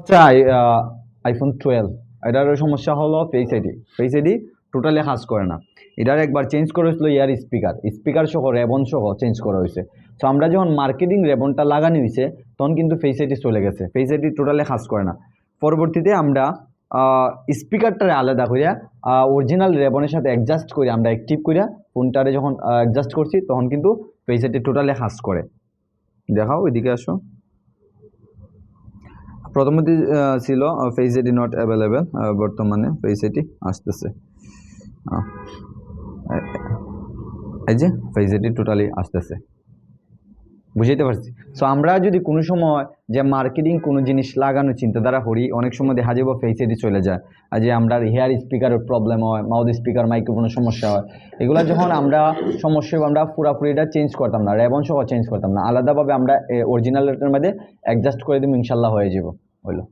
হচ্ছে আইফোন 12, এটার সমস্যা হলো ফেস আইডি টোটালি কাজ করে না। এটার একবার চেঞ্জ করা হয়েছিল ইয়ার স্পিকার সহ রেবন সহ চেঞ্জ করা হয়েছে। তো আমরা যখন মার্কেটিং রেবনটা লাগানো হয়েছে তখন কিন্তু ফেস আইডি চলে গেছে, ফেস আইডি টোটালি কাজ করে না। পরবর্তীতে আমরা স্পিকারটারে আলাদা করিয়া অরিজিনাল রেবনের সাথে অ্যাডজাস্ট করে আমরা অ্যাক্টিভ করিয়া ফোনটারে যখন অ্যাডজাস্ট করছি তখন কিন্তু ফেস আইডি টোটালি কাজ করে। দেখাও ওইদিকে আসো। প্রথমত ছিল ফেস আইডি নট অ্যাভেলেবেল, বর্তমানে ফেস আইডি আসতেছে। এই যে ফেস আইডি টোটালি আসতেছে, বুঝতে পারছি। সো আমরা যদি কোনো সময় যে মার্কেটিং কোনো জিনিস লাগানোর চিন্তাধারা করি, অনেক সময় দেখা যাবো ফেস আইডি চলে যায়, আর যে আমরা হেয়ার স্পিকারের প্রবলেম হয়, মাউথ স্পিকার মাইক্রোফোনের সমস্যা হয়, এগুলো যখন আমরা সমস্যা আমরা পুরাপুরিটা চেঞ্জ করতাম না, রেবন সহ চেঞ্জ করতাম না, আলাদাভাবে আমরা অরিজিনালটার মধ্যে অ্যাডজাস্ট করে দিব, ইনশাল্লাহ হয়ে যাব। হইলো।